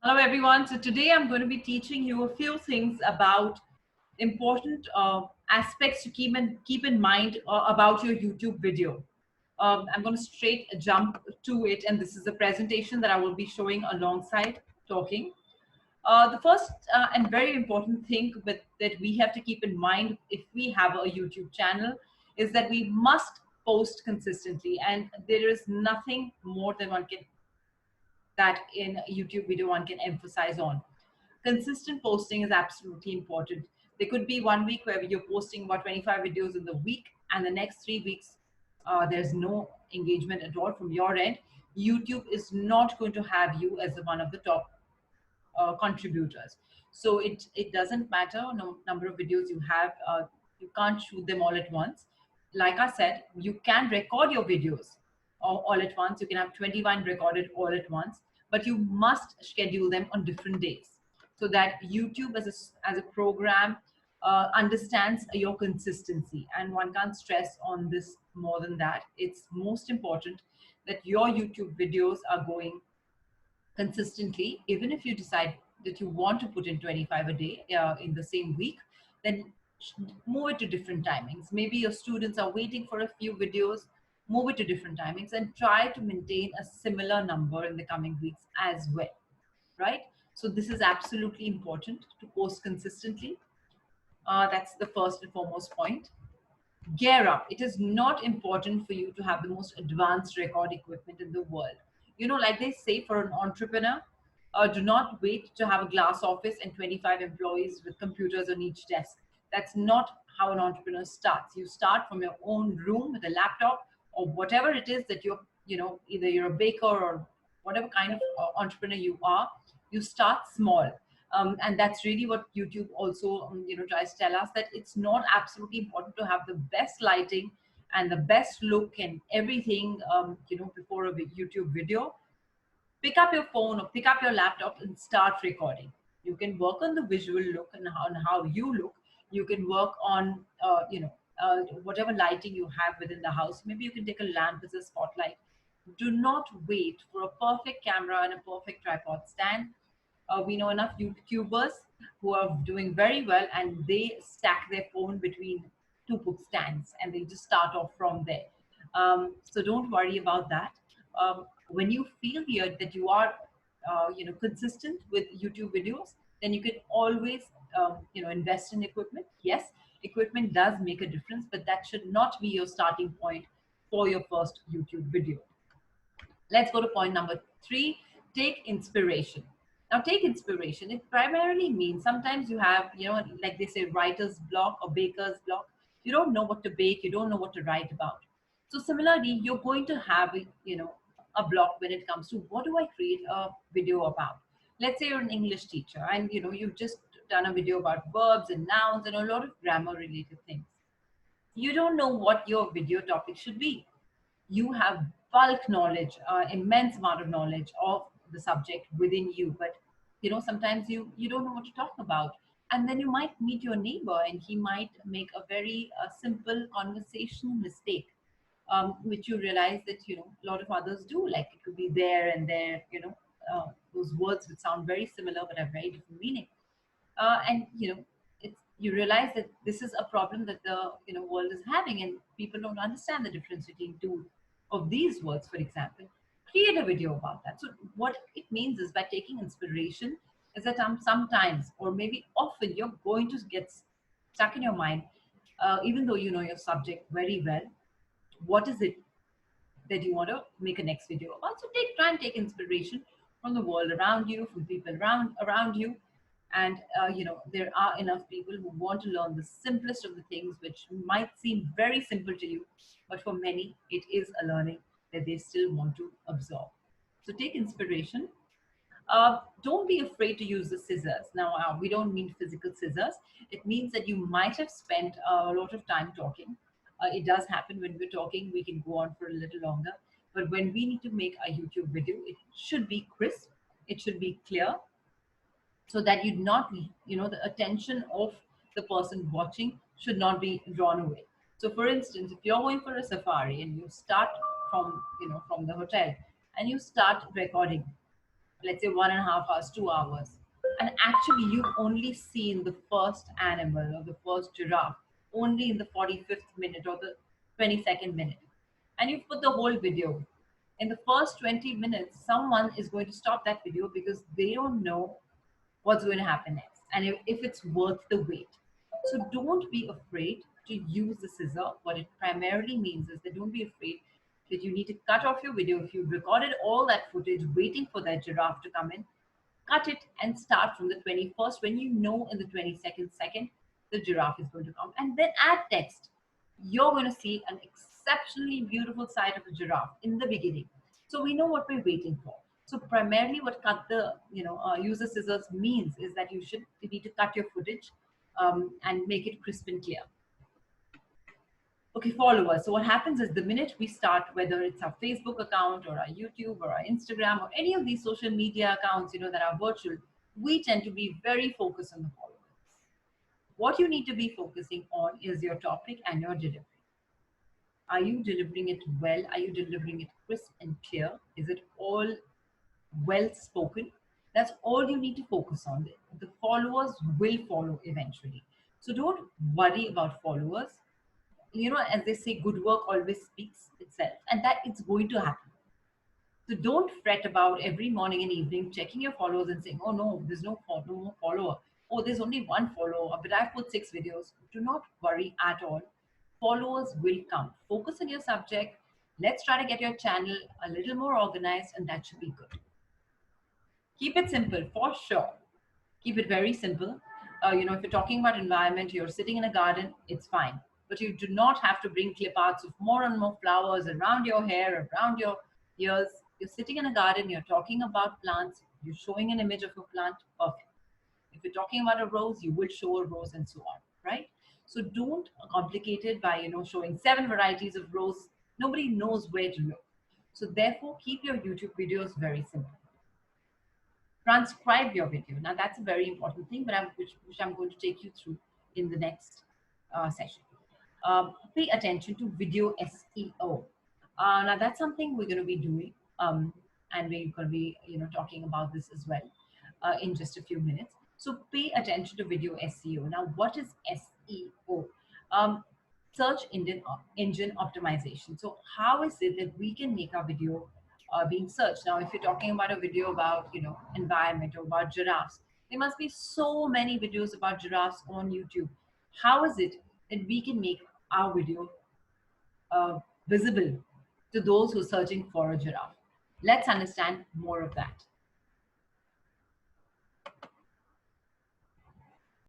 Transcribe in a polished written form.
Hello everyone. So today I'm going to be teaching you a few things about important aspects to keep in mind about your YouTube video. I'm going to straight jump to it, and this is a presentation that I will be showing alongside talking. The first and very important thing that we have to keep in mind if we have a YouTube channel is that we must post consistently, and there is nothing more than one can that in a YouTube video one can emphasize on. Consistent posting is absolutely important. There could be 1 week where you're posting about 25 videos in the week, and the next 3 weeks there's no engagement at all from your end. YouTube is not going to have you as one of the top contributors. So it doesn't matter no number of videos you have. You can't shoot them all at once. Like I said, you can record your videos all at once. You can have 21 recorded all at once, but you must schedule them on different days so that YouTube as a program understands your consistency. And one can't stress on this more than that. It's most important that your YouTube videos are going consistently. Even if you decide that you want to put in 25 a day in the same week, then move it to different timings. Maybe your students are waiting for a few videos, move it to different timings and try to maintain a similar number in the coming weeks as well, right? So this is absolutely important to post consistently. That's the first and foremost point. Gear up. It is not important for you to have the most advanced record equipment in the world. You know, like they say for an entrepreneur, do not wait to have a glass office and 25 employees with computers on each desk. That's not how an entrepreneur starts. You start from your own room with a laptop or whatever it is that either you're a baker or whatever kind of entrepreneur you are. You start small, and that's really what YouTube also tries to tell us, that it's not absolutely important to have the best lighting and the best look and everything before a YouTube video. Pick up your phone or pick up your laptop and start recording. You can work on the visual look and on how you look. You can work on whatever lighting you have within the house. Maybe you can take a lamp as a spotlight. Do not wait for a perfect camera and a perfect tripod stand. We know enough YouTubers who are doing very well, and they stack their phone between two book stands and they just start off from there. So don't worry about that. When you feel here that you are consistent with YouTube videos, then you can always invest in equipment. Yes, equipment does make a difference, but that should not be your starting point for your first YouTube video. Let's go to point number 3. Take inspiration. Now, take inspiration. It primarily means sometimes you have, like they say, writer's block or baker's block. You don't know what to bake. You don't know what to write about. So similarly, you're going to have, a block when it comes to what do I create a video about. Let's say you're an English teacher and, you've just done a video about verbs and nouns and a lot of grammar related things. You don't know what your video topic should be. You have bulk knowledge, immense amount of knowledge of the subject within you, but sometimes you don't know what to talk about, and then you might meet your neighbor and he might make a very simple conversational mistake, which you realize that a lot of others do. Like it could be there and there, those words would sound very similar but have very different meaning, and you realize that this is a problem that the world is having, and people don't understand the difference between two of these words, for example. Create a video about that. So what it means is, by taking inspiration, is that sometimes or maybe often you're going to get stuck in your mind, even though you know your subject very well. What is it that you want to make a next video about? So try and take inspiration from the world around you, from people around you. And there are enough people who want to learn the simplest of the things, which might seem very simple to you, but for many it is a learning that they still want to absorb. So take inspiration. Don't be afraid to use the scissors. Now, we don't mean physical scissors. It means that you might have spent a lot of time talking. It does happen when we're talking, we can go on for a little longer. But when we need to make a YouTube video, it should be crisp, it should be clear, so that you not, the attention of the person watching should not be drawn away. So for instance, if you're going for a safari and you start from the hotel and you start recording, let's say 1.5 hours, 2 hours, and actually you've only seen the first animal or the first giraffe only in the 45th minute or the 22nd minute, and you've put the whole video. In the first 20 minutes, someone is going to stop that video because they don't know what's going to happen next and if it's worth the wait. So don't be afraid to use the scissor. What it primarily means is that don't be afraid that you need to cut off your video. If you recorded all that footage waiting for that giraffe to come in, cut it and start from the 21st when you know in the 22nd second the giraffe is going to come, and then add text. You're going to see an exceptionally beautiful sight of a giraffe in the beginning, so we know what we're waiting for. So primarily what cut the use the scissors means is that you need to cut your footage and make it crisp and clear. Okay, followers. So what happens is the minute we start, whether it's our Facebook account or our YouTube or our Instagram or any of these social media accounts, that are virtual, we tend to be very focused on the followers. What you need to be focusing on is your topic and your delivery. Are you delivering it well? Are you delivering it crisp and clear? Is it all well spoken? That's all you need to focus on. The followers will follow eventually. So don't worry about followers. As they say, good work always speaks itself, and that it's going to happen. So don't fret about every morning and evening checking your followers and saying, oh no, there's no more follower. Oh, there's only one follower, but I've put 6 videos. Do not worry at all. Followers will come. Focus on your subject. Let's try to get your channel a little more organized, and that should be good. Keep it simple for sure. Keep it very simple. If you're talking about environment, you're sitting in a garden, it's fine. But you do not have to bring clip arts of more and more flowers around your hair, around your ears. You're sitting in a garden, you're talking about plants, you're showing an image of a plant, perfect. If you're talking about a rose, you will show a rose and so on, right? So don't complicate it by, showing 7 varieties of rose. Nobody knows where to look. So therefore, keep your YouTube videos very simple. Transcribe your video. Now that's a very important thing, but which I'm going to take you through in the next session. Pay attention to video SEO. Now that's something we're going to be doing, and we're going to be talking about this as well in just a few minutes. So pay attention to video SEO. Now, what is SEO? Um, Search engine optimization. So how is it that we can make our video being searched? Now, if you're talking about a video about environment or about giraffes, there must be so many videos about giraffes on YouTube. How is it that we can make our video visible to those who are searching for a giraffe? Let's understand more of that.